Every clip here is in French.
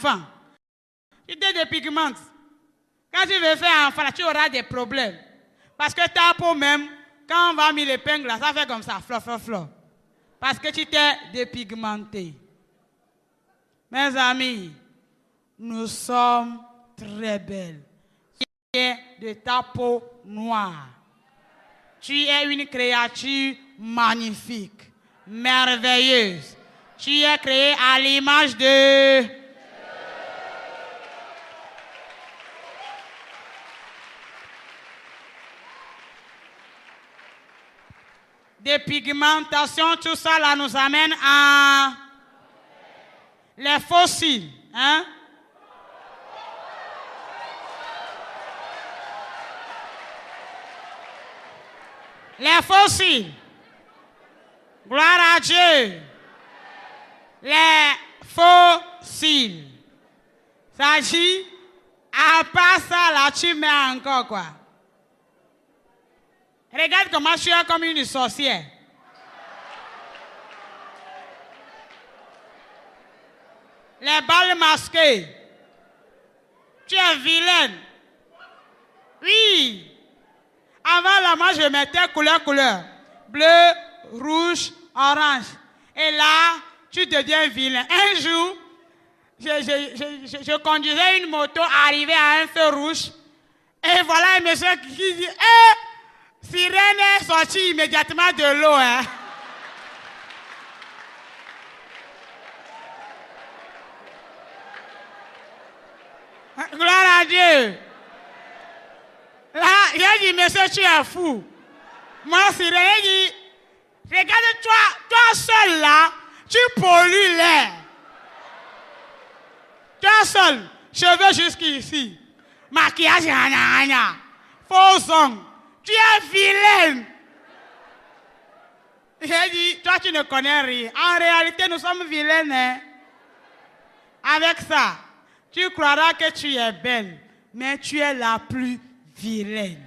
enfant. Tu te dépigmentes. Quand tu veux faire enfant, tu auras des problèmes. Parce que ta peau même, quand on va mettre l'épingle, ça fait comme ça, flot. Parce que tu t'es dépigmenté. Mes amis, nous sommes très belles. Tu es de ta peau noire. Tu es une créature magnifique, merveilleuse. Tu es créée à l'image de... Dépigmentation, tout ça là nous amène à les fossiles. Hein? Les fossiles. Gloire à Dieu. Les fossiles. Ça dit, à part ça, là, tu mets encore quoi? Regarde comment tu es comme une sorcière. Les balles masquées. Tu es vilaine. Oui. Avant là, moi, je mettais couleur. Bleu, rouge, orange. Et là, tu deviens vilain. Un jour, je conduisais une moto, arrivé à un feu rouge. Et voilà un monsieur qui dit, sirène est sortie immédiatement de l'eau. Hein. Gloire à Dieu. Là, j'ai dit, monsieur, tu es fou. Moi, sirène, il dit, regarde-toi, toi seul là, tu pollues l'air. Toi seul, cheveux jusqu'ici. Maquillage, faux ongles. Tu es vilaine. J'ai dit, toi tu ne connais rien. En réalité, nous sommes vilaines. Hein? Avec ça, tu croiras que tu es belle, mais tu es la plus vilaine.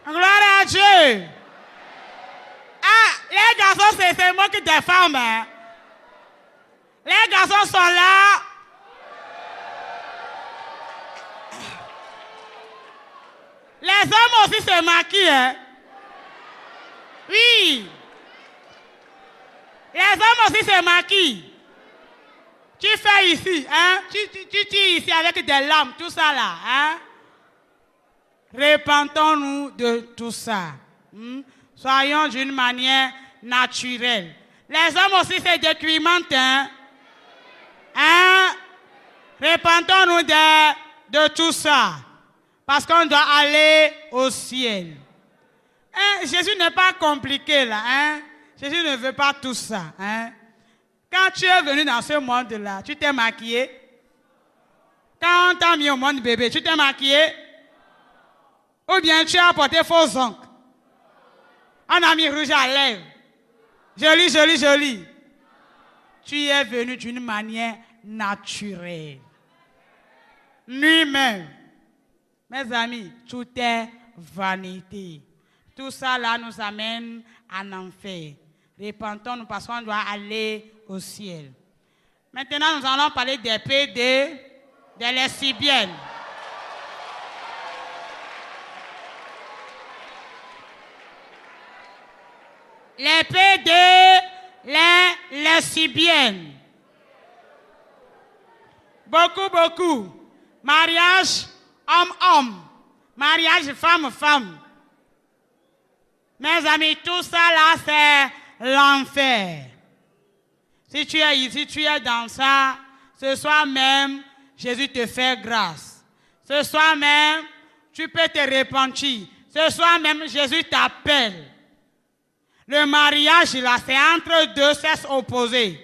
Gloire à Dieu. Ah, les garçons c'est moquent des femmes. Hein? Les garçons sont là. Les hommes aussi se maquillent. Hein? Oui. Les hommes aussi se maquillent. Tu fais ici, hein? Tu tires ici avec des lames, tout ça là, hein? Repentons-nous de tout ça. Soyons d'une manière naturelle. Les hommes aussi se décrimentent, hein? Hein? Repentons-nous de tout ça. Parce qu'on doit aller au ciel. Hein? Jésus n'est pas compliqué là. Hein? Jésus ne veut pas tout ça. Hein? Quand tu es venu dans ce monde-là, tu t'es maquillé. Quand on t'a mis au monde bébé, tu t'es maquillé. Ou bien tu as porté faux ongles. On a mis rouge à lèvres. Joli. Tu es venu d'une manière naturelle. Lui-même. Mes amis, tout est vanité. Tout ça là nous amène en enfer. Repentons-nous parce qu'on doit aller au ciel. Maintenant, nous allons parler des PD, des lesbiennes. Les PD, les lesbiennes. Beaucoup. Mariage homme-homme. Mariage femme-femme. Mes amis, tout ça là, c'est l'enfer. Si tu es ici, tu es dans ça, ce soir même, Jésus te fait grâce. Ce soir même, tu peux te repentir. Ce soir même, Jésus t'appelle. Le mariage, là, c'est entre deux sexes opposés.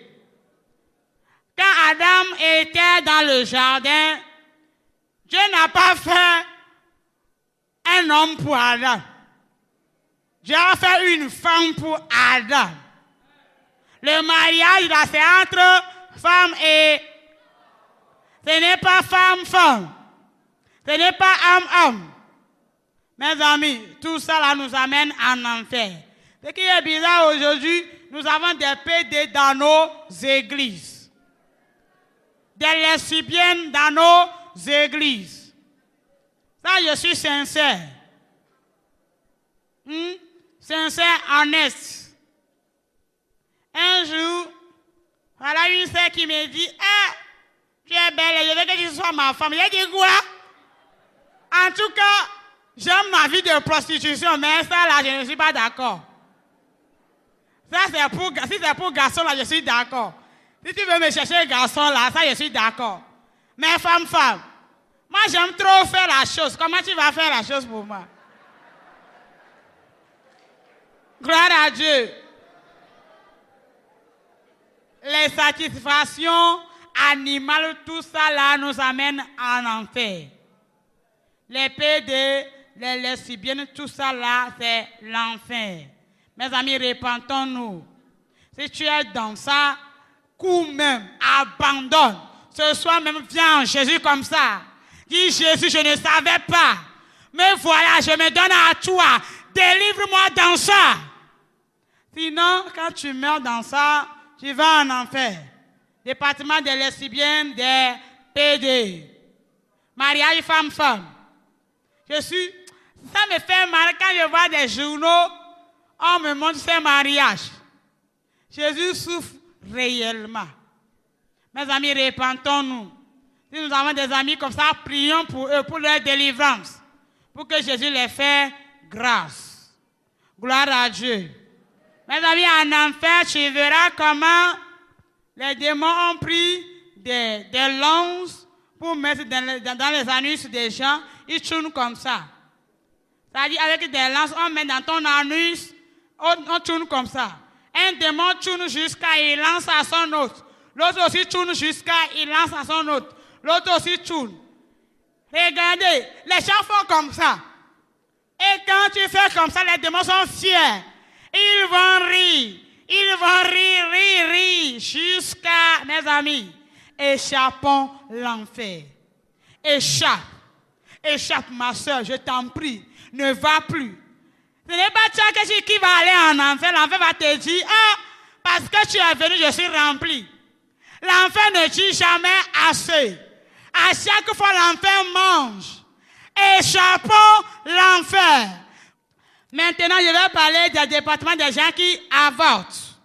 Quand Adam était dans le jardin, Dieu n'a pas fait un homme pour Adam. Dieu a fait une femme pour Adam. Le mariage, là, c'est entre femme et... Ce n'est pas femme-femme. Ce n'est pas homme-homme. Mes amis, tout ça là nous amène en enfer. Ce qui est bizarre aujourd'hui, nous avons des PD dans nos églises. Des lesbiennes dans nos églises. Ça, je suis sincère. Sincère, honnête. Un jour, voilà une sœur qui me dit, ah, tu es belle, je veux que tu sois ma femme. J'ai dit quoi? En tout cas, j'aime ma vie de prostitution, mais ça là, je ne suis pas d'accord. Ça si c'est pour garçon là, je suis d'accord. Si tu veux me chercher un garçon là, ça je suis d'accord. Mais femme, moi j'aime trop faire la chose. Comment tu vas faire la chose pour moi? Gloire à Dieu. Les satisfactions animales, tout ça là nous amène en enfer. Les PD, les lesbiennes, tout ça là, c'est l'enfer. Mes amis, repentons-nous. Si tu es dans ça, cours même, abandonne. Ce soir même, viens en Jésus comme ça. Dis Jésus, je ne savais pas. Mais voilà, je me donne à toi. Délivre-moi dans ça. Sinon, quand tu meurs dans ça, tu vas en enfer. Département des lesbiennes, des PD. Mariage femme-femme. Ça me fait mal quand je vois des journaux, on me montre ces mariages. Jésus souffre réellement. Mes amis, repentons-nous. Si nous avons des amis comme ça, prions pour eux, pour leur délivrance. Pour que Jésus les fasse grâce. Gloire à Dieu. Mes amis, en enfer, tu verras comment les démons ont pris des lances pour mettre dans les anus des gens. Ils tournent comme ça. C'est-à-dire avec des lances, on met dans ton anus, on tourne comme ça. Un démon tourne jusqu'à il lance à son autre. L'autre aussi tourne jusqu'à il lance à son autre. L'autre aussi tourne. Regardez, les gens font comme ça. Et quand tu fais comme ça, les démons sont fiers. Ils vont rire, jusqu'à, mes amis, échappons l'enfer. Échappe, ma soeur, je t'en prie, ne va plus. Ce n'est pas toi qui va aller en enfer. L'enfer va te dire, ah, parce que tu es venu, je suis rempli. L'enfer ne dit jamais assez. À chaque fois, l'enfer mange. Échappons l'enfer. Maintenant, je vais parler du département des gens qui avortent.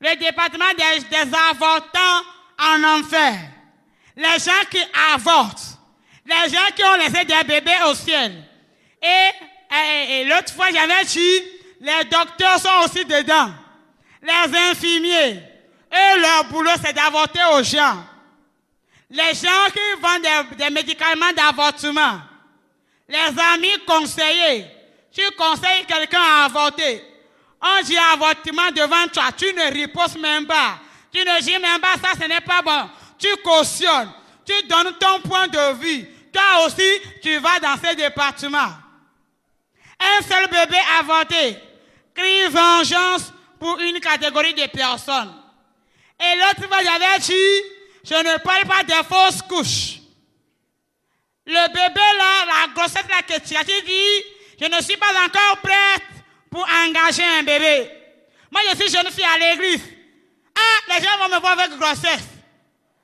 Le département des avortants en enfer. Les gens qui avortent. Les gens qui ont laissé des bébés au ciel. Et l'autre fois, j'avais dit, les docteurs sont aussi dedans. Les infirmiers. Et leur boulot, c'est d'avorter aux gens. Les gens qui vendent des médicaments d'avortement. Les amis conseillers. Tu conseilles quelqu'un à avorter. On dit avortement devant toi. Tu ne ripostes même pas. Tu ne dis même pas ça, ce n'est pas bon. Tu cautionnes. Tu donnes ton point de vue. Toi aussi, tu vas dans ce département. Un seul bébé avorté crie vengeance pour une catégorie de personnes. Et l'autre fois, j'avais dit, je ne parle pas des fausses couches. Le bébé là, la grossesse là que tu as dit, je ne suis pas encore prête pour engager un bébé. Moi, je suis jeune fille à l'église. Ah, les gens vont me voir avec grossesse.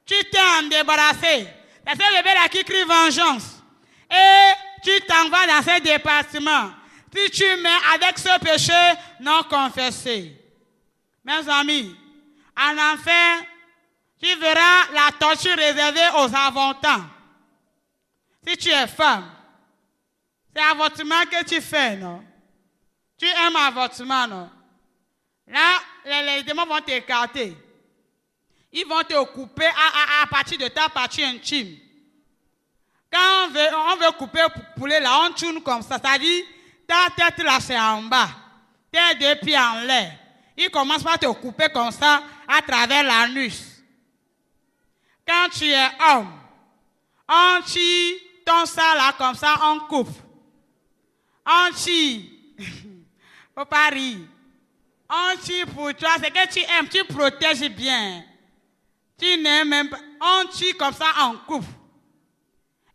Tu t'es en débarrassé. C'est ce bébé là qui crie vengeance. Et tu t'en vas dans ce département. Si tu mets avec ce péché non confessé. Mes amis, en enfer, tu verras la torture réservée aux avortants. Si tu es femme, c'est avortement que tu fais, non? Tu aimes avortement, non? Là, les démons vont t'écarter. Ils vont te couper à partir de ta partie intime. Quand on veut couper le poulet, là, on tourne comme ça. C'est-à-dire, ta tête là, c'est en bas. Tes deux pieds en l'air. Ils commencent par te couper comme ça à travers l'anus. Quand tu es homme, on tire ton sang là comme ça, on coupe. On tire. Faut pas rire. On tire pour toi, c'est que tu aimes, tu protèges bien. Tu n'aimes même pas. On tire comme ça, on coupe.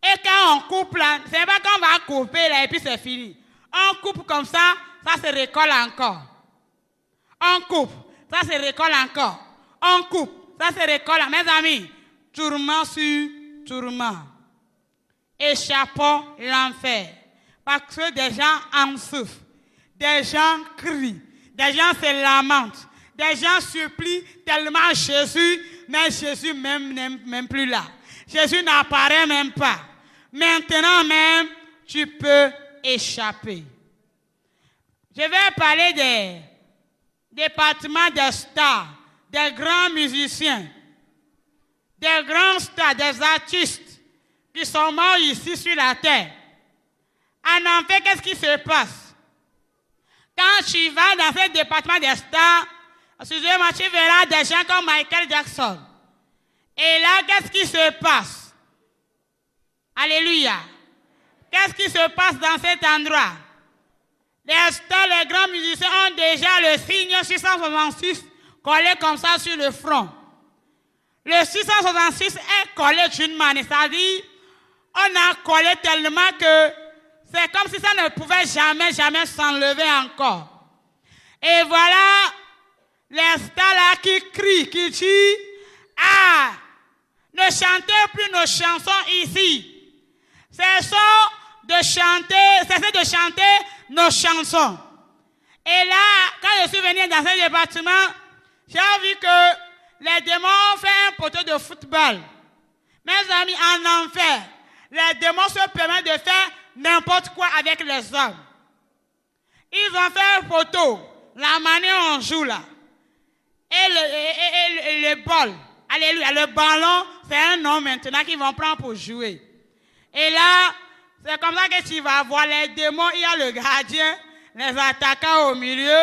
Et quand on coupe là, c'est pas qu'on va couper là et puis c'est fini. On coupe comme ça, ça se recolle encore. On coupe, ça se récolte encore. On coupe, ça se récolte. Mes amis, tourment sur tourment. Échappons l'enfer. Parce que des gens en souffrent. Des gens crient. Des gens se lamentent. Des gens supplient tellement Jésus, mais Jésus même plus là. Jésus n'apparaît même pas. Maintenant même, tu peux échapper. Je vais parler des départements des stars, des grands musiciens, des grands stars, des artistes qui sont morts ici sur la terre. En enfer, qu'est-ce qui se passe? Quand tu vas dans ce département des stars, excusez-moi, tu verras des gens comme Michael Jackson. Et là, qu'est-ce qui se passe? Alléluia. Qu'est-ce qui se passe dans cet endroit? Les stars, les grands musiciens ont déjà le signe 666 collé comme ça sur le front. Le 666 est collé d'une manière, c'est-à-dire, on a collé tellement que c'est comme si ça ne pouvait jamais s'enlever encore. Et voilà les stars là qui crient, qui disent, ah, ne chantez plus nos chansons ici. Cessez de chanter nos chansons. Et là, quand je suis venu dans ce département, j'ai vu que les démons ont fait un poteau de football. Mes amis, en enfer, les démons se permettent de faire n'importe quoi avec les hommes. Ils ont fait un poteau, la manière on joue là. Et le bol, alléluia, le ballon, c'est un nom maintenant qu'ils vont prendre pour jouer. Et là, c'est comme ça que tu vas voir les démons, il y a le gardien, les attaquants au milieu,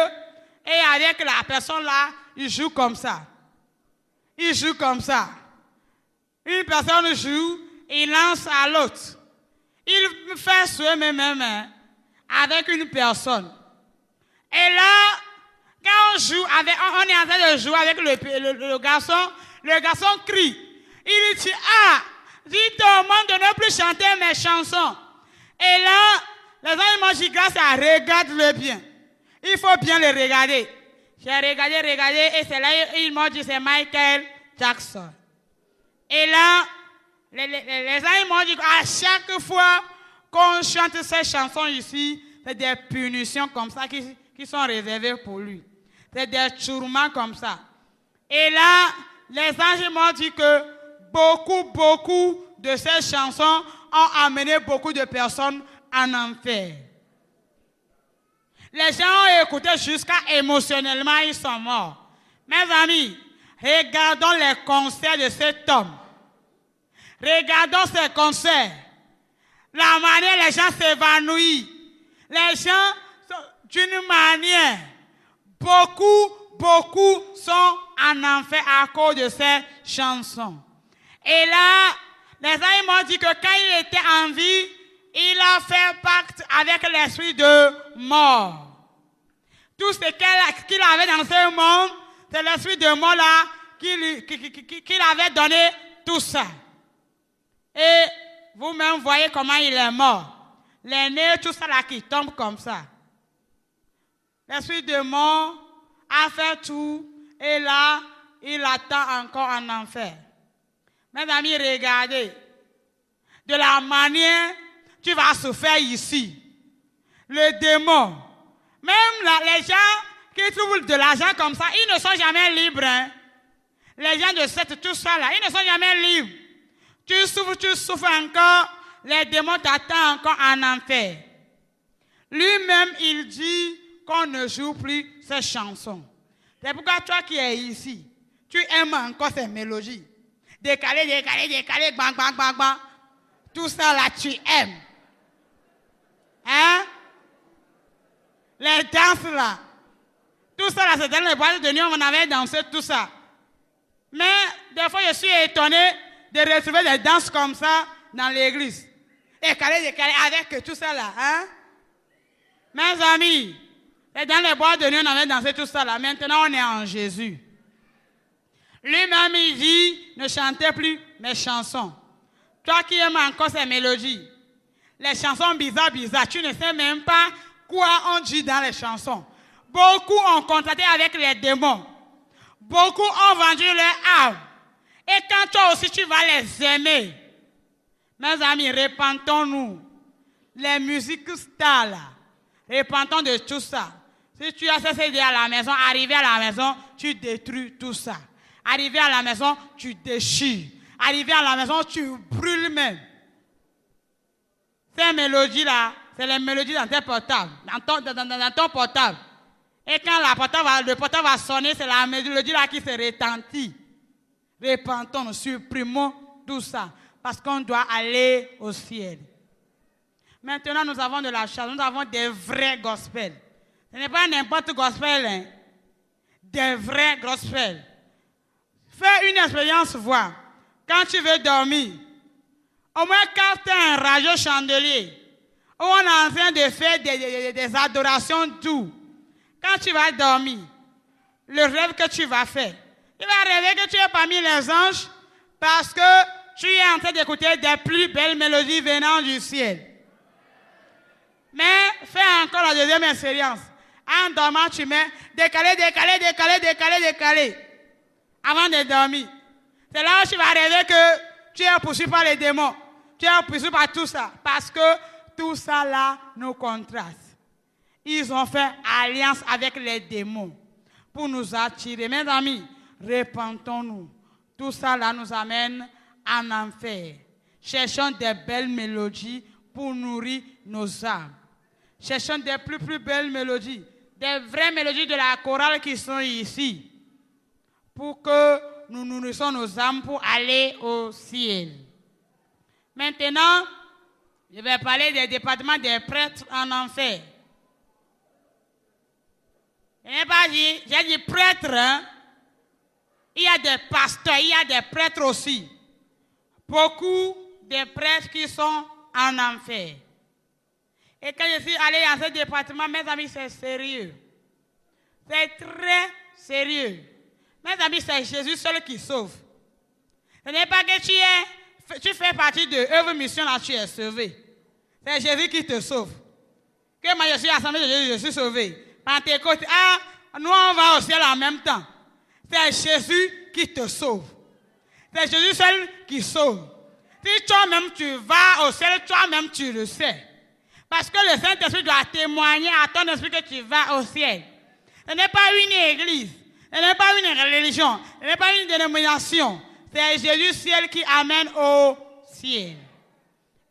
et avec la personne là, ils jouent comme ça. Ils jouent comme ça. Une personne joue, il lance à l'autre. Il fait souhait même avec une personne. Et là, quand on joue avec, on est en train de jouer avec le garçon crie. Il dit, ah, dites au monde de ne plus chanter mes chansons. Et là, les gens m'ont dit, grâce à regarde-le bien. Il faut bien le regarder. J'ai regardé, et c'est là, ils m'ont dit, c'est Michael Jackson. Et là, les gens m'ont dit, à chaque fois qu'on chante ces chansons ici, c'est des punitions comme ça qui sont réservées pour lui. C'est des tourments comme ça. Et là, les anges m'ont dit que beaucoup de ces chansons ont amené beaucoup de personnes en enfer. Les gens ont écouté jusqu'à émotionnellement, ils sont morts. Mes amis, regardons les concerts de cet homme. Regardons ces concerts. La manière les gens s'évanouissent. Les gens, d'une manière, beaucoup sont en enfer à cause de ces chansons. Et là, les gens m'ont dit que quand il était en vie, il a fait pacte avec l'esprit de mort. Tout ce qu'il avait dans ce monde, c'est l'esprit de mort là qu'il avait donné tout ça. Et vous-même voyez comment il est mort. Les nez, tout ça là qui tombe comme ça. L'esprit de mort a fait tout et là, il attend encore en enfer. Mes amis, regardez. De la manière tu vas souffrir ici. Le démon. Même là, les gens qui trouvent de l'argent comme ça, ils ne sont jamais libres. Hein? Les gens de cette tout ça là, ils ne sont jamais libres. Tu souffres encore, les démons t'attendent encore en enfer. Lui-même, il dit qu'on ne joue plus ces chansons. C'est pourquoi toi qui es ici, tu aimes encore ces mélodies. Décaler, bang, bang, bang, bang. Tout ça là, tu aimes. Hein? Les danses là. Tout ça là, c'est dans les boîtes de nuit, on avait dansé tout ça. Mais des fois, je suis étonné de retrouver des danses comme ça dans l'église. Décaler, avec tout ça là. Hein? Mes amis, dans les boîtes de nuit, on avait dansé tout ça là. Maintenant, on est en Jésus. Lui-même, il dit, ne chantez plus mes chansons. Toi qui aimes encore ces mélodies, les chansons bizarres, tu ne sais même pas quoi on dit dans les chansons. Beaucoup ont contracté avec les démons. Beaucoup ont vendu leur âme. Et quand toi aussi tu vas les aimer, mes amis, repentons-nous. Les musiques stars là, repentons de tout ça. Si tu as ces CD à la maison, arrivé à la maison, tu détruis tout ça. Arrivé à la maison, tu déchires. Arrivé à la maison, tu brûles même. Ces mélodies-là, c'est les mélodies dans tes portables, dans ton portable. Et quand le portable va sonner, c'est la mélodie-là qui se retentit. Repentons, supprimons tout ça, parce qu'on doit aller au ciel. Maintenant, nous avons de la chance, nous avons des vrais gospels. Ce n'est pas n'importe gospel, hein. Des vrais gospels. Fais une expérience, voir. Quand tu veux dormir, au moins quand tu as un radio chandelier, où on est en train de faire des adorations douces, quand tu vas dormir, le rêve que tu vas faire, tu vas rêver que tu es parmi les anges parce que tu es en train d'écouter des plus belles mélodies venant du ciel. Mais fais encore la deuxième expérience. En dormant, tu mets décalé. Avant de dormir. C'est là où tu vas rêver que tu es poursuivi par les démons. Tu es poursuivi par tout ça. Parce que tout ça là nous contraste. Ils ont fait alliance avec les démons pour nous attirer. Mes amis, repentons-nous. Tout ça là nous amène en enfer. Cherchons des belles mélodies pour nourrir nos âmes. Cherchons des plus belles mélodies. Des vraies mélodies de la chorale qui sont ici. Pour que nous nourrissons nos âmes pour aller au ciel. Maintenant, je vais parler des départements des prêtres en enfer. Je n'ai pas dit, j'ai dit prêtres. Hein? Il y a des pasteurs, il y a des prêtres aussi. Beaucoup de prêtres qui sont en enfer. Et quand je suis allé dans ce département, mes amis, c'est sérieux. C'est très sérieux. Mes amis, c'est Jésus seul qui sauve. Ce n'est pas que tu fais partie de œuvre mission là, tu es sauvé. C'est Jésus qui te sauve. Que moi je suis assemblée de Jésus, je suis sauvé. Pentecôte, nous on va au ciel en même temps. C'est Jésus qui te sauve. C'est Jésus seul qui sauve. Si toi-même tu vas au ciel, toi-même tu le sais. Parce que le Saint-Esprit doit témoigner à ton esprit que tu vas au ciel. Ce n'est pas une église, ce n'est pas une religion, ce n'est pas une dénomination. C'est Jésus ciel qui amène au ciel.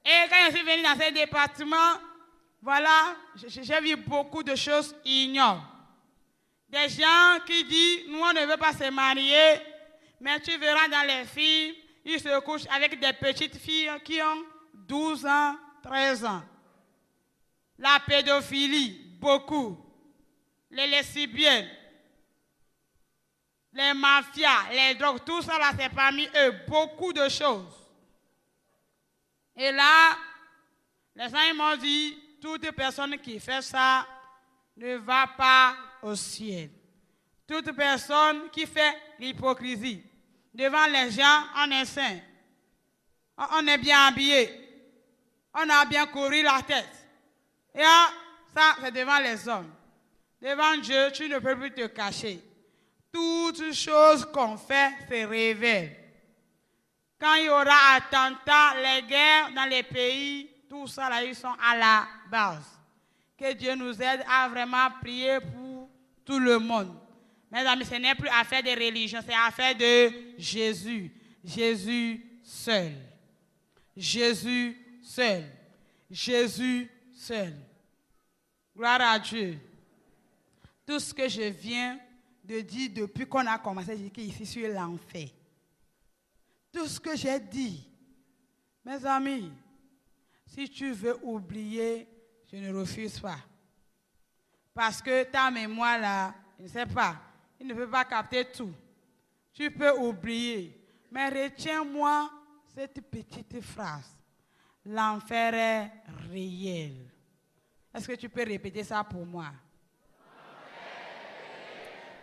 Et quand je suis venu dans ce département, voilà, j'ai vu beaucoup de choses ignobles. Des gens qui disent, nous on ne veut pas se marier, mais tu verras dans les filles, ils se couchent avec des petites filles qui ont 12 ans, 13 ans. La pédophilie, beaucoup. Les lesbiennes, les mafias, les drogues, tout ça là, c'est parmi eux, beaucoup de choses. Et là, les gens m'ont dit, toute personne qui fait ça ne va pas au ciel. Toute personne qui fait l'hypocrisie, devant les gens, on est saint. On est bien habillé. On a bien couru la tête. Et ça, c'est devant les hommes. Devant Dieu, tu ne peux plus te cacher. Toutes choses qu'on fait se révèlent. Quand il y aura attentat, les guerres dans les pays, tout ça, là, ils sont à la base. Que Dieu nous aide à vraiment prier pour tout le monde. Mes amis, ce n'est plus affaire de religion, c'est affaire de Jésus. Jésus seul. Jésus seul. Jésus seul. Gloire à Dieu. Tout ce que je viens de dire depuis qu'on a commencé, j'ai dit ici sur l'enfer. Tout ce que j'ai dit, mes amis, si tu veux oublier, je ne refuse pas. Parce que ta mémoire là, je ne sais pas, il ne peut pas capter tout. Tu peux oublier. Mais retiens-moi cette petite phrase. L'enfer est réel. Est-ce que tu peux répéter ça pour moi?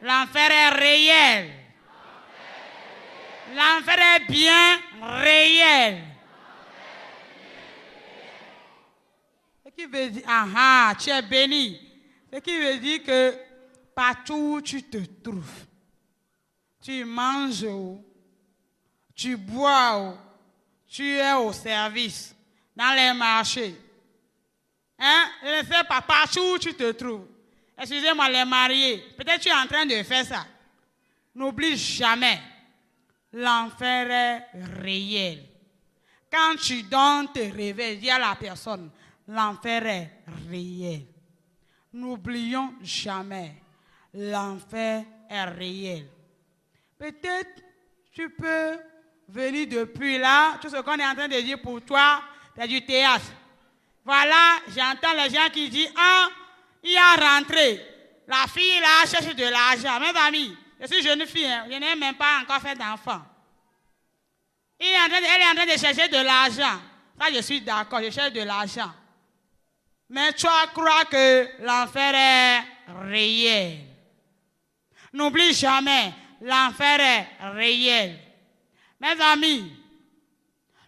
L'enfer est réel. L'enfer est bien réel. Ce qui veut dire, tu es béni. Ce qui veut dire que partout où tu te trouves, tu manges, tu bois, tu es au service, dans les marchés. Hein? Je ne sais pas, partout où tu te trouves. Excusez-moi, les mariés, peut-être tu es en train de faire ça. N'oublie jamais, l'enfer est réel. Quand tu donnes te réveilles, dis à la personne, l'enfer est réel. N'oublions jamais, l'enfer est réel. Peut-être tu peux venir depuis là, tout ce qu'on est en train de dire pour toi, c'est du théâtre. Voilà, j'entends les gens qui disent, ah, il a rentré. La fille là cherche de l'argent. Mes amis, je suis jeune fille, hein, je n'ai même pas encore fait d'enfant. Elle est en train de chercher de l'argent. Ça, je suis d'accord, je cherche de l'argent. Mais tu crois que l'enfer est réel. N'oublie jamais, l'enfer est réel. Mes amis,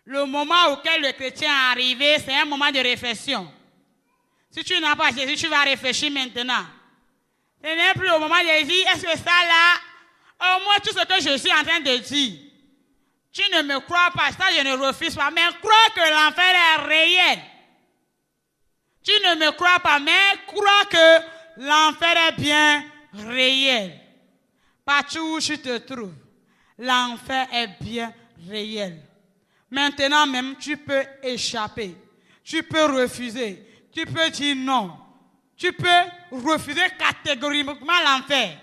le moment auquel le chrétien est arrivé, c'est un moment de réflexion. Si tu n'as pas Jésus, tu vas réfléchir maintenant. Ce n'est plus au moment de dire, est-ce que ça là, au moins tout ce que je suis en train de dire, tu ne me crois pas, ça je ne refuse pas, mais crois que l'enfer est réel. Tu ne me crois pas, mais crois que l'enfer est bien réel. Partout où tu te trouves, l'enfer est bien réel. Maintenant même, tu peux échapper. Tu peux refuser. Tu peux dire non. Tu peux refuser catégoriquement l'enfer.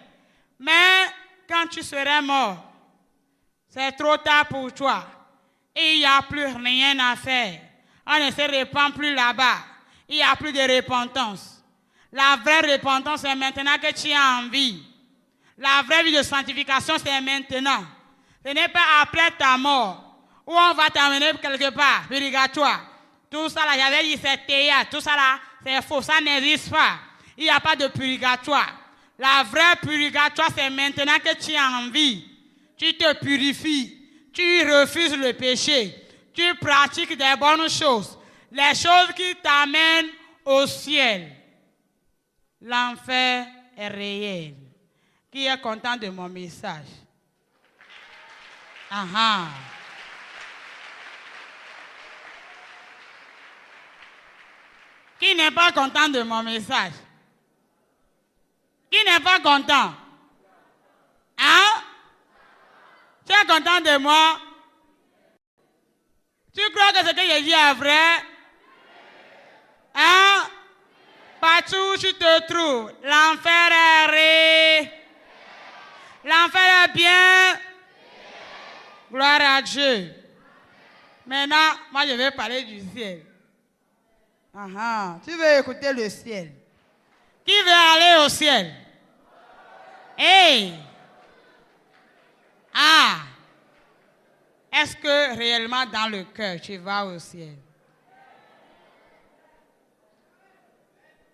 Mais quand tu serais mort, c'est trop tard pour toi. Et il n'y a plus rien à faire. On ne se répand plus là-bas. Il n'y a plus de repentance. La vraie repentance, c'est maintenant que tu as envie. La vraie vie de sanctification, c'est maintenant. Ce n'est pas après ta mort, où on va t'amener quelque part, purgatoire. Tout ça là, j'avais dit, c'est théâtre. Tout ça là, c'est faux. Ça n'existe pas. Il n'y a pas de purgatoire. La vraie purgatoire, c'est maintenant que tu as envie. Tu te purifies. Tu refuses le péché. Tu pratiques des bonnes choses. Les choses qui t'amènent au ciel. L'enfer est réel. Qui est content de mon message? Aha. Qui n'est pas content de mon message? Qui n'est pas content? Hein? Tu es content de moi? Tu crois que ce que je dis est vrai? Hein? Partout où tu te trouves, l'enfer est réel. L'enfer est bien. Gloire à Dieu. Maintenant, moi je vais parler du ciel. Tu veux écouter le ciel? Qui veut aller au ciel? Hey! Ah! Est-ce que réellement dans le cœur tu vas au ciel?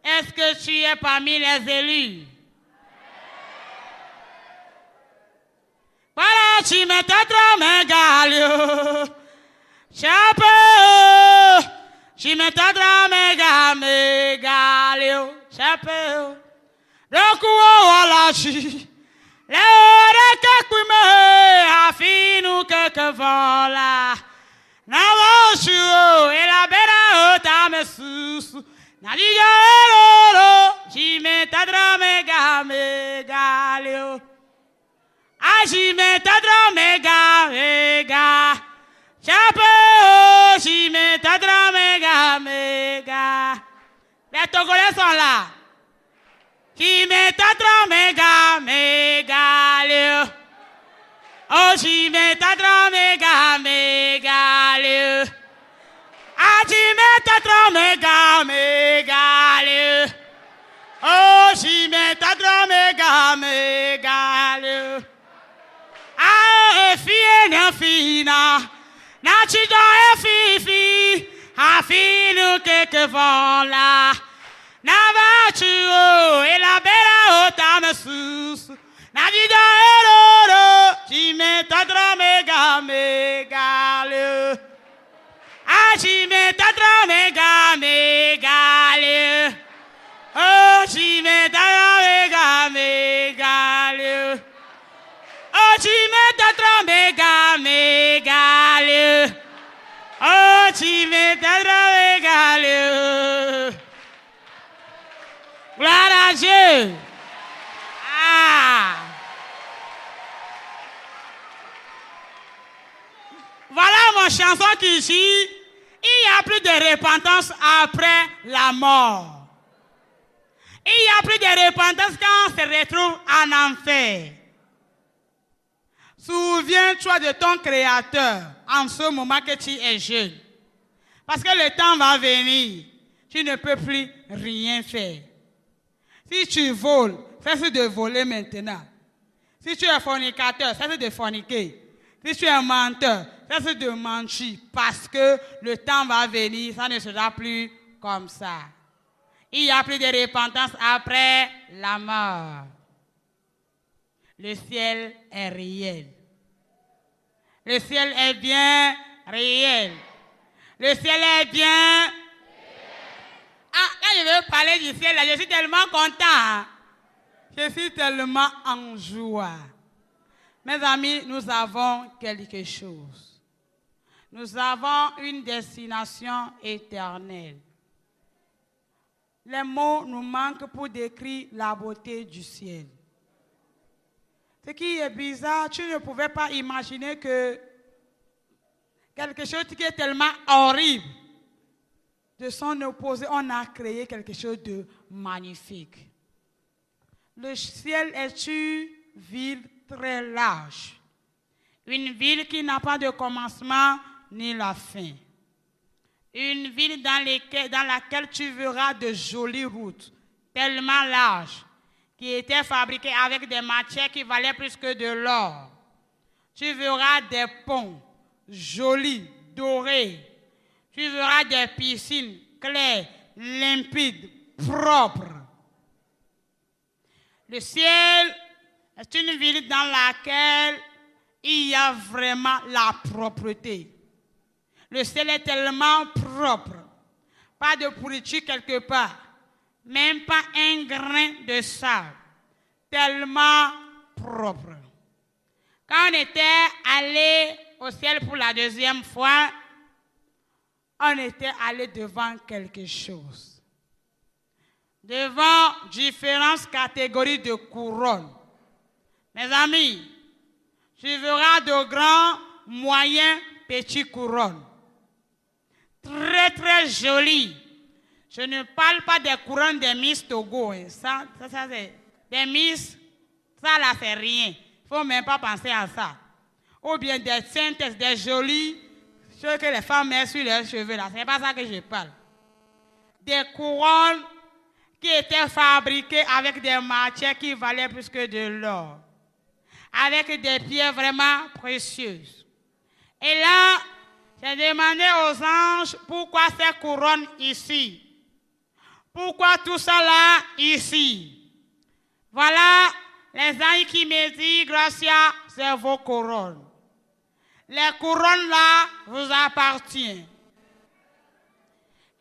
Est-ce que tu es parmi les élus? Voilà, tu mets ta drame galio. Chapeau. Tu mets ta drame galio. Chapeau. Donc, voilà, tu. Le que affine que voilà. N'avons et la belle ta me sous. Nadiga lolo, j'y ta drame galio. Ah, j'y ta drame ga. Chapeau, j'y ta drame ga. Les Togolais sont là. J'y ta drame galio. Oh, j'y ta drame galio. Ah, j'y ta drame galio. Oh, j'y ta drame galio. Ah, fina. Na chido fifi. Ah, fino que vola. Na vachu et la bella ota me sus. Na dido eroro. J'y ta drame galio. Ah, j'y ta drame galio. Oh, j'y ta drame Oh, tu m'étais trop mégaleux. Oh, tu m'étais trop mégaleux. Gloire à Dieu. Ah. Voilà mon chanson qui dit, il n'y a plus de repentance après la mort. Il n'y a plus de repentance quand on se retrouve en enfer. Souviens-toi de ton Créateur en ce moment que tu es jeune. Parce que le temps va venir, tu ne peux plus rien faire. Si tu voles, cesse de voler maintenant. Si tu es fornicateur, cesse de forniquer. Si tu es menteur, cesse de mentir. Parce que le temps va venir, ça ne sera plus comme ça. Il n'y a plus de repentance après la mort. Le ciel est réel. Le ciel est bien réel. Le ciel est bien. Ah, quand je veux parler du ciel, là, je suis tellement content. Je suis tellement en joie. Mes amis, nous avons quelque chose. Nous avons une destination éternelle. Les mots nous manquent pour décrire la beauté du ciel. Ce qui est bizarre, tu ne pouvais pas imaginer que quelque chose qui est tellement horrible, de son opposé, on a créé quelque chose de magnifique. Le ciel est une ville très large. Une ville qui n'a pas de commencement ni la fin. Une ville dans laquelle tu verras de jolies routes, tellement larges, qui étaient fabriquées avec des matières qui valaient plus que de l'or. Tu verras des ponts jolis, dorés. Tu verras des piscines claires, limpides, propres. Le ciel est une ville dans laquelle il y a vraiment la propreté. Le ciel est tellement propre. Pas de pourriture quelque part. Même pas un grain de sable. Tellement propre. Quand on était allé au ciel pour la deuxième fois, on était allé devant quelque chose. Devant différentes catégories de couronnes. Mes amis, tu verras de grands, moyens, petits couronnes. Très, très jolies. Je ne parle pas des couronnes des Miss Togo. Hein. Ça c'est des Miss, ça là, c'est rien. Il ne faut même pas penser à ça. Ou bien des saintes, des jolies, ceux que les femmes mettent sur leurs cheveux là. Ce n'est pas ça que je parle. Des couronnes qui étaient fabriquées avec des matières qui valaient plus que de l'or. Avec des pierres vraiment précieuses. Et là, j'ai demandé aux anges pourquoi ces couronnes ici. Pourquoi tout ça là ici. Voilà les anges qui me disent, Gracia, c'est vos couronnes. Les couronnes là vous appartiennent.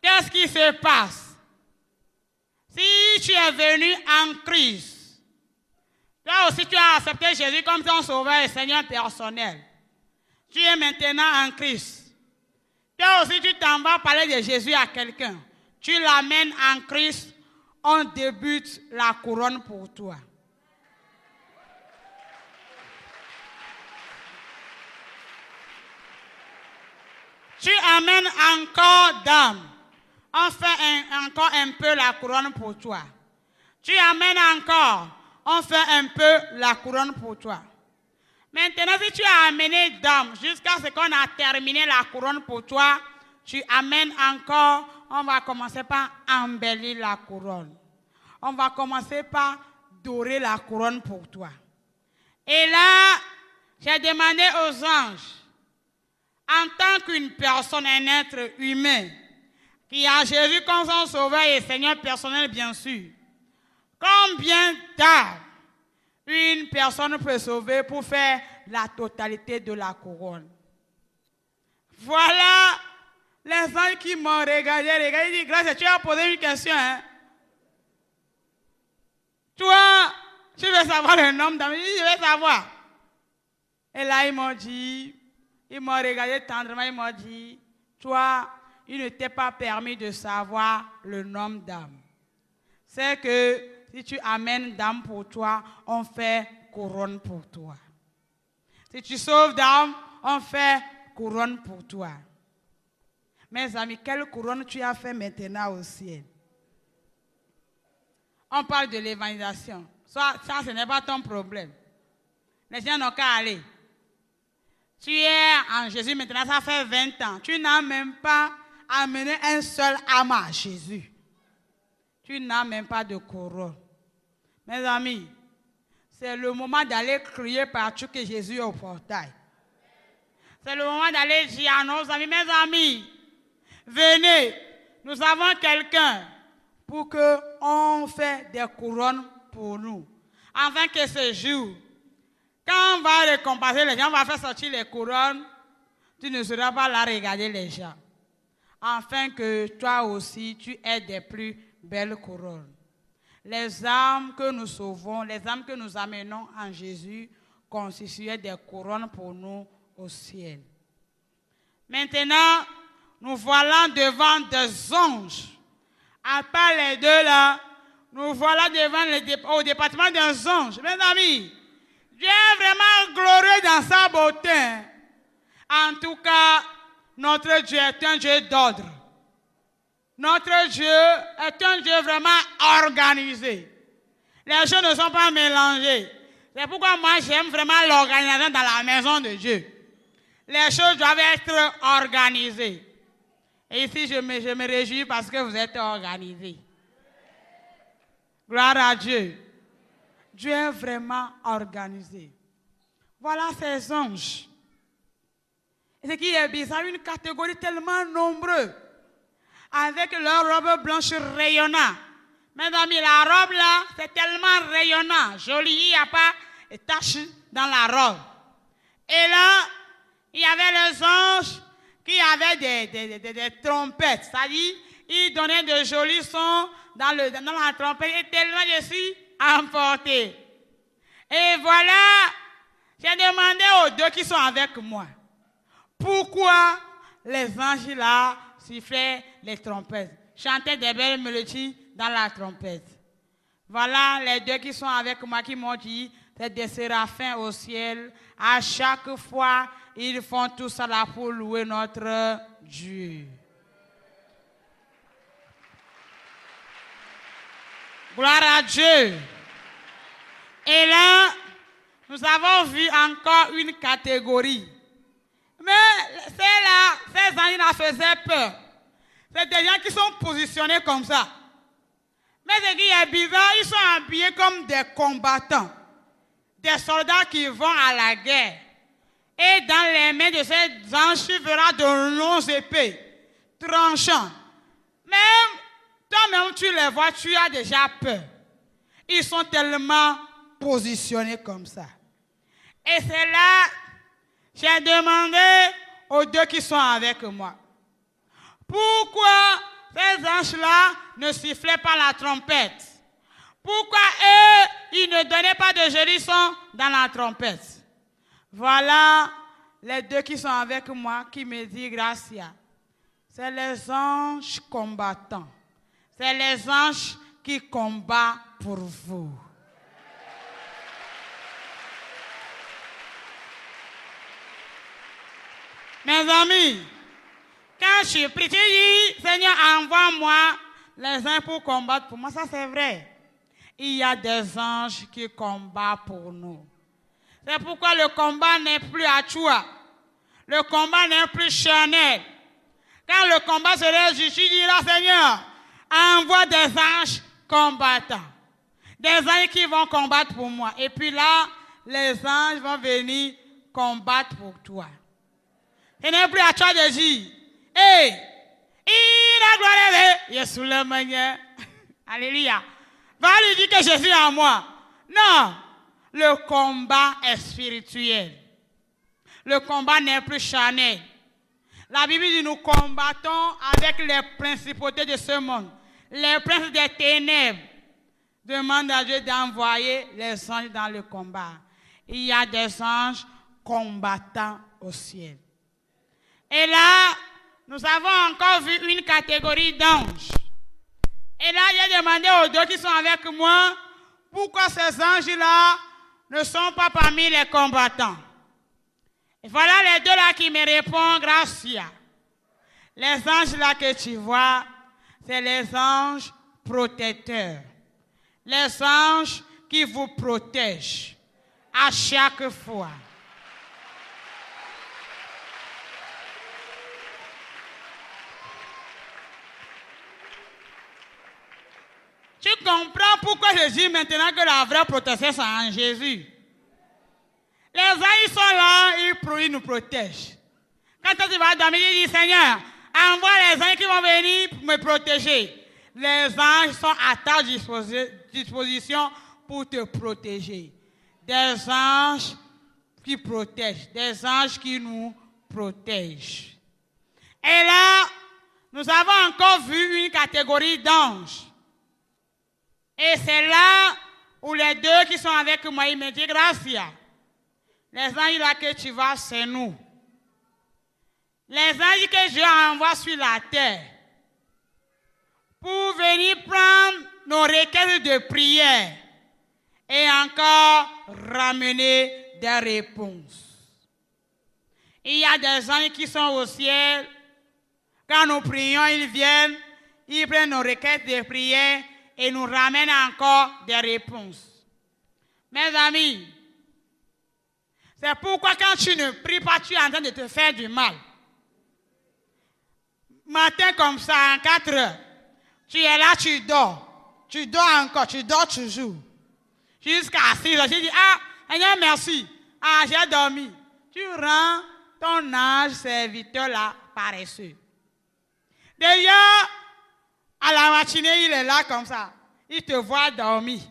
Qu'est-ce qui se passe? Si tu es venu en Christ, toi aussi tu as accepté Jésus comme ton sauveur et Seigneur personnel. Tu es maintenant en Christ. Toi aussi tu t'en vas parler de Jésus à quelqu'un. Tu l'amènes en Christ, on débute la couronne pour toi. Tu amènes encore d'âme. On fait encore un peu la couronne pour toi. Tu amènes encore. On fait un peu la couronne pour toi. Maintenant, si tu as amené d'âme jusqu'à ce qu'on a terminé la couronne pour toi, tu amènes encore. On va commencer par embellir la couronne. On va commencer par dorer la couronne pour toi. Et là, j'ai demandé aux anges, en tant qu'une personne, un être humain, qui a Jésus comme son sauveur et Seigneur personnel, bien sûr, combien d'âmes une personne peut sauver pour faire la totalité de la couronne? Voilà les gens qui m'ont regardé, ils disent, Grâce, tu as posé une question. Hein? Toi, tu veux savoir le nombre d'amis? Je veux savoir. Et là, ils m'ont regardé tendrement, ils m'ont dit, toi, il ne t'est pas permis de savoir le nombre d'âmes. C'est que si tu amènes d'âmes pour toi, on fait couronne pour toi. Si tu sauves d'âmes, on fait couronne pour toi. Mes amis, quelle couronne tu as fait maintenant au ciel? On parle de l'évangélisation. Ça, ce n'est pas ton problème. Les gens n'ont qu'à aller. Tu es en Jésus maintenant, ça fait 20 ans. Tu n'as même pas amené un seul âme à Jésus. Tu n'as même pas de couronne. Mes amis, c'est le moment d'aller crier partout que Jésus est au portail. C'est le moment d'aller dire à nos amis, mes amis, venez, nous avons quelqu'un pour qu'on fasse des couronnes pour nous. Afin que ce jour, quand on va récompenser les gens, on va faire sortir les couronnes, tu ne seras pas là à regarder les gens. Afin que toi aussi, tu aies des plus belles couronnes. Les âmes que nous sauvons, les âmes que nous amenons en Jésus, constituaient des couronnes pour nous au ciel. Maintenant, nous voilà devant des anges. À part les deux là, nous voilà devant au département des anges. Mes amis, Dieu est vraiment glorieux dans sa beauté. En tout cas, notre Dieu est un Dieu d'ordre. Notre Dieu est un Dieu vraiment organisé. Les choses ne sont pas mélangées. C'est pourquoi moi j'aime vraiment l'organisation dans la maison de Dieu. Les choses doivent être organisées. Et ici, je me réjouis parce que vous êtes organisés. Gloire à Dieu. Dieu est vraiment organisé. Voilà ces anges. Et ce qui est bizarre, une catégorie tellement nombreuse, avec leur robe blanche rayonnante. Mes amis, la robe là, c'est tellement rayonnant, joli, il n'y a pas de taches dans la robe. Et là, il y avait les anges qui avaient des trompettes, c'est-à-dire, ils donnaient de jolis sons dans la trompette, et tellement je suis emporté. Et voilà, j'ai demandé aux deux qui sont avec moi, pourquoi les anges là sifflaient les trompettes, chantaient des belles mélodies dans la trompette. Voilà les deux qui sont avec moi qui m'ont dit, c'est des séraphins au ciel. À chaque fois, ils font tout ça là pour louer notre Dieu. Gloire à Dieu. Et là, nous avons vu encore une catégorie. Mais ces anges-là faisaient peur. C'est des gens qui sont positionnés comme ça. Mais ce qui est bizarre, ils sont habillés comme des combattants. Des soldats qui vont à la guerre. Et dans les mains de ces anges, tu verras de longues épées, tranchants. Même toi-même, tu les vois, tu as déjà peur. Ils sont tellement positionnés comme ça. Et c'est là, j'ai demandé aux deux qui sont avec moi, pourquoi ces anges-là ne sifflaient pas la trompette? Pourquoi eux, ils ne donnaient pas de jolis sons dans la trompette? Voilà les deux qui sont avec moi qui me disent Gracia. C'est les anges combattants. C'est les anges qui combattent pour vous. Mes amis, quand je prie, tu dis, Seigneur, envoie-moi les anges pour combattre pour moi. Ça, c'est vrai. Il y a des anges qui combattent pour nous. C'est pourquoi le combat n'est plus à toi. Le combat n'est plus charnel. Quand le combat sera juste, tu diras, Seigneur, envoie des anges combattants. Des anges qui vont combattre pour moi. Et puis là, les anges vont venir combattre pour toi. Ce n'est plus à toi de dire, hey, il a gloire à Jésus le Seigneur. Alléluia. Va lui dire que Jésus est en moi. Non, le combat est spirituel. Le combat n'est plus charnel. La Bible dit nous combattons avec les principautés de ce monde, les princes des ténèbres. Demande à Dieu d'envoyer les anges dans le combat. Il y a des anges combattants au ciel. Et là, nous avons encore vu une catégorie d'anges. Et là, j'ai demandé aux deux qui sont avec moi, pourquoi ces anges-là ne sont pas parmi les combattants. Et voilà les deux là qui me répondent, Gracia. Les anges là que tu vois, c'est les anges protecteurs. Les anges qui vous protègent à chaque fois. Tu comprends pourquoi je dis maintenant que la vraie protection c'est en Jésus. Les anges sont là, ils nous protègent. Quand tu vas dormir, tu dis Seigneur, envoie les anges qui vont venir me protéger. Les anges sont à ta disposition pour te protéger. Des anges qui protègent, des anges qui nous protègent. Et là, nous avons encore vu une catégorie d'anges. Et c'est là où les deux qui sont avec moi, ils me disent Gracia. Les anges là que tu vois, c'est nous. Les anges que Dieu envoie sur la terre pour venir prendre nos requêtes de prière et encore ramener des réponses. Il y a des anges qui sont au ciel. Quand nous prions, ils viennent, ils prennent nos requêtes de prière et nous ramènent encore des réponses. Mes amis, c'est pourquoi quand tu ne pries pas, tu es en train de te faire du mal. Matin comme ça, en 4 heures, tu es là, tu dors. Tu dors encore, tu dors toujours. Jusqu'à 6 heures, tu dis, ah, Seigneur, merci. Ah, j'ai dormi. Tu rends ton ange serviteur là paresseux. D'ailleurs, à la matinée, il est là comme ça. Il te voit dormir.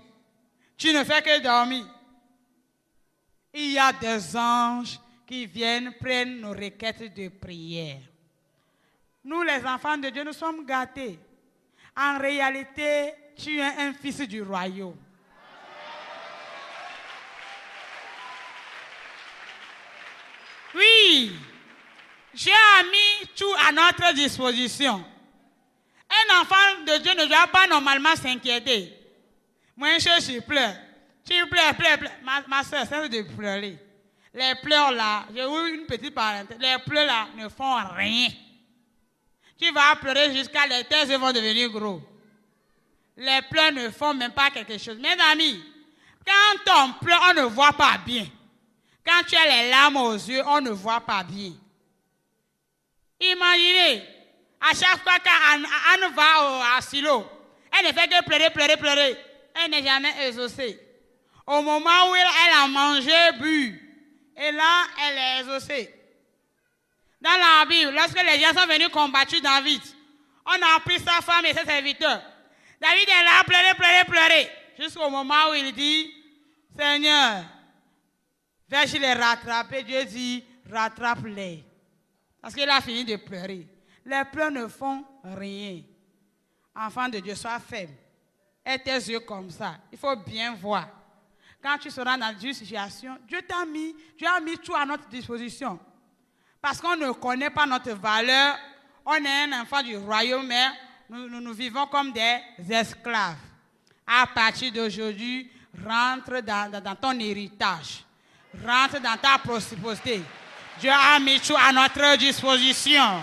Tu ne fais que dormir. Il y a des anges qui viennent prendre nos requêtes de prière. Nous, les enfants de Dieu, nous sommes gâtés. En réalité, tu es un fils du royaume. Oui, Dieu a mis tout à notre disposition. Un enfant de Dieu ne doit pas normalement s'inquiéter. Moi, je pleure. Tu pleures. Ma soeur, cesse de pleurer. Les pleurs là, j'ai eu une petite parenthèse. Les pleurs là ne font rien. Tu vas pleurer jusqu'à les tes yeux vont devenir gros. Les pleurs ne font même pas quelque chose. Mes amis, quand on pleure, on ne voit pas bien. Quand tu as les larmes aux yeux, on ne voit pas bien. Imaginez, à chaque fois qu'Anne va à Silo, elle ne fait que pleurer. Elle n'est jamais exaucée. Au moment où elle a mangé, bu, et là, elle est exaucée. Dans la Bible, lorsque les gens sont venus combattre David, on a pris sa femme et ses serviteurs. David est là, pleurer. Jusqu'au moment où il dit, Seigneur, vais-je les rattraper? Dieu dit, rattrape-les. Parce qu'il a fini de pleurer. Les pleurs ne font rien. Enfant de Dieu, sois faible. Et tes yeux comme ça. Il faut bien voir. Quand tu seras dans une situation, Dieu a mis tout à notre disposition. Parce qu'on ne connaît pas notre valeur. On est un enfant du royaume, mais nous vivons comme des esclaves. À partir d'aujourd'hui, rentre dans ton héritage. Rentre dans ta prospérité. Dieu a mis tout à notre disposition.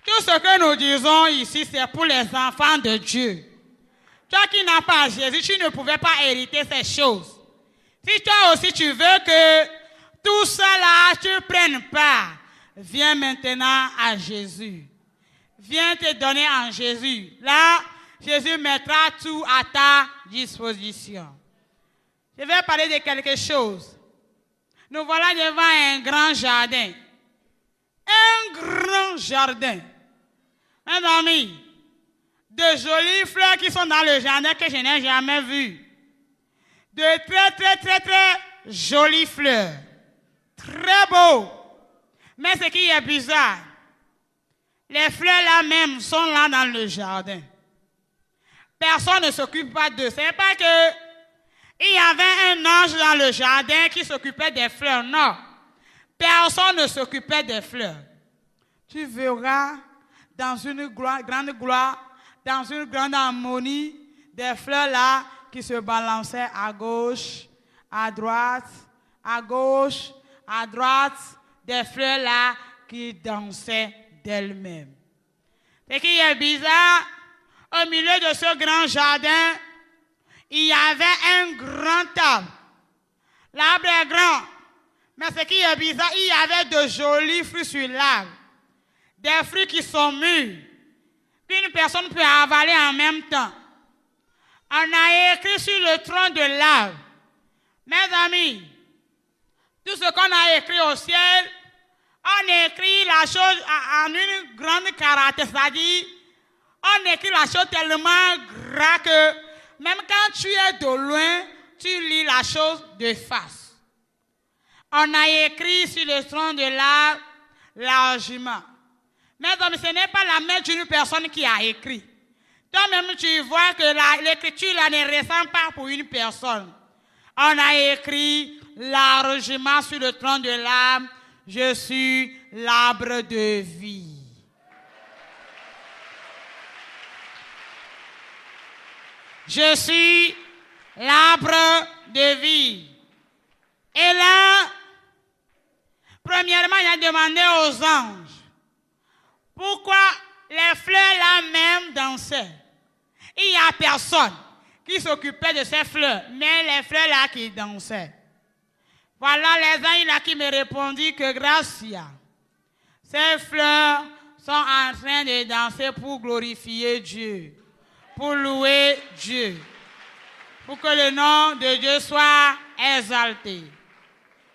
Tout ce que nous disons ici, c'est pour les enfants de Dieu. Toi qui n'as pas Jésus, tu ne pouvais pas hériter ces choses. Si toi aussi tu veux que tout cela, tu prennes part, viens maintenant à Jésus. Viens te donner en Jésus. Là, Jésus mettra tout à ta disposition. Je vais parler de quelque chose. Nous voilà devant un grand jardin. Un grand jardin. Mes amis, de jolies fleurs qui sont dans le jardin que je n'ai jamais vues. De très jolies fleurs. Très beau. Mais ce qui est bizarre, les fleurs là même sont là dans le jardin. Personne ne s'occupe pas d'eux. Ce n'est pas que il y avait un ange dans le jardin qui s'occupait des fleurs. Non, personne ne s'occupait des fleurs. Tu verras dans une grande gloire, dans une grande harmonie, des fleurs là qui se balançaient à gauche, à droite, à gauche, à droite, des fleurs là qui dansaient d'elles-mêmes. Ce qui est bizarre, au milieu de ce grand jardin, il y avait un grand arbre. L'arbre est grand, mais ce qui est bizarre, il y avait de jolis fruits sur l'arbre. Des fruits qui sont mûrs, qu'une personne peut avaler en même temps. On a écrit sur le tronc de l'arbre. Mes amis, tout ce qu'on a écrit au ciel, on écrit la chose en une grande caractère, c'est-à-dire, on écrit la chose tellement grave que même quand tu es de loin, tu lis la chose de face. On a écrit sur le tronc de l'arbre largement. Mais ce n'est pas la main d'une personne qui a écrit. Toi-même, tu vois que l'écriture là ne ressemble pas pour une personne. On a écrit largement sur le tronc de l'arbre, je suis l'arbre de vie. Je suis l'arbre de vie. Et là, premièrement, il a demandé aux anges pourquoi les fleurs là même dansaient. Il n'y a personne qui s'occupait de ces fleurs, mais les fleurs là qui dansaient. Voilà les anges là qui me répondit que Gracia, ces fleurs sont en train de danser pour glorifier Dieu, pour louer Dieu, pour que le nom de Dieu soit exalté.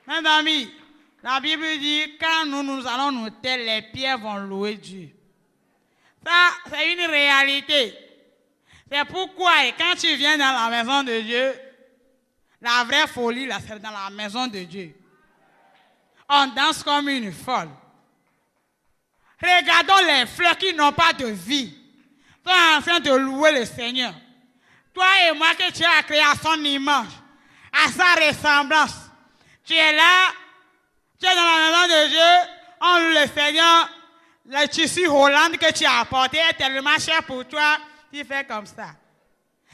Mes amis, la Bible dit, quand nous allons nous taire, les pierres vont louer Dieu. Ça, c'est une réalité. C'est pourquoi, quand tu viens dans la maison de Dieu, la vraie folie, là, c'est dans la maison de Dieu. On danse comme une folle. Regardons les fleurs qui n'ont pas de vie. Ils sont en train de louer le Seigneur. Toi et moi que tu as créé à son image, à sa ressemblance. Tu es là, tu es dans la maison de Dieu, on loue le Seigneur. Le tissu Hollande que tu as apporté est tellement cher pour toi, tu fais comme ça.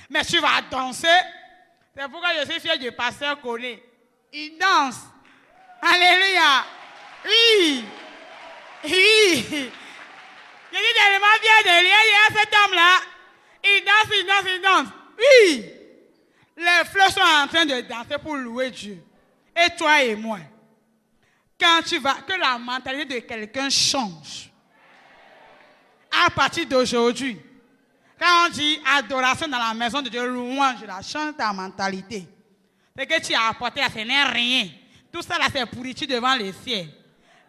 Mais tu vas danser. C'est pourquoi je suis fier du pasteur Koné. Il danse. Alléluia. Oui. Oui. Je suis tellement fier de lui. Il y a cet homme-là. Il danse, il danse, il danse. Oui. Les fleurs sont en train de danser pour louer Dieu. Et toi et moi. Quand tu vas, que la mentalité de quelqu'un change. À partir d'aujourd'hui, quand on dit adoration dans la maison de Dieu, louange, la change ta mentalité. Ce que tu as apporté, ce n'est rien. Tout ça là, c'est pourriture devant le ciel.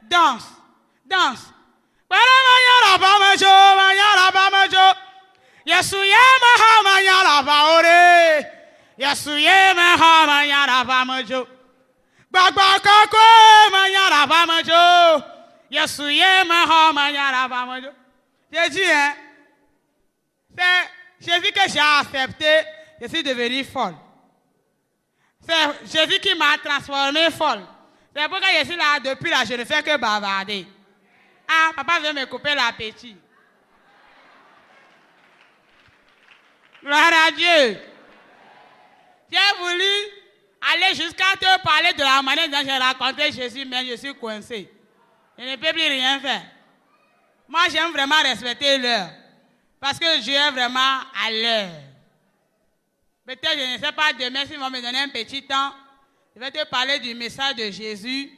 Danse, danse. J'ai dit, hein, c'est Jésus que j'ai accepté, je suis devenu folle. C'est Jésus qui m'a transformé folle. C'est pourquoi je suis là, depuis là, je ne fais que bavarder. Ah, papa veut me couper l'appétit. Gloire à Dieu. J'ai voulu aller jusqu'à te parler de la manière dont j'ai rencontré Jésus, mais je suis coincé. Je ne peux plus rien faire. Moi, j'aime vraiment respecter l'heure. Parce que Dieu est vraiment à l'heure. Peut-être, je ne sais pas, demain, s'ils vont me donner un petit temps, je vais te parler du message de Jésus.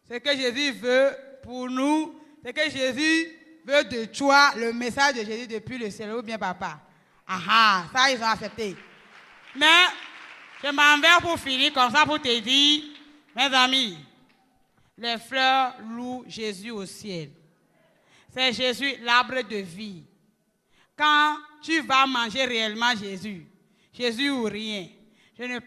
Ce que Jésus veut pour nous. Ce que Jésus veut de toi. Le message de Jésus depuis le ciel. Ou bien, papa. Ah, ça, ils ont accepté. Mais, je m'en vais pour finir comme ça pour te dire, mes amis, les fleurs louent Jésus au ciel. C'est Jésus, l'arbre de vie. Quand tu vas manger réellement Jésus, Jésus ou rien, je ne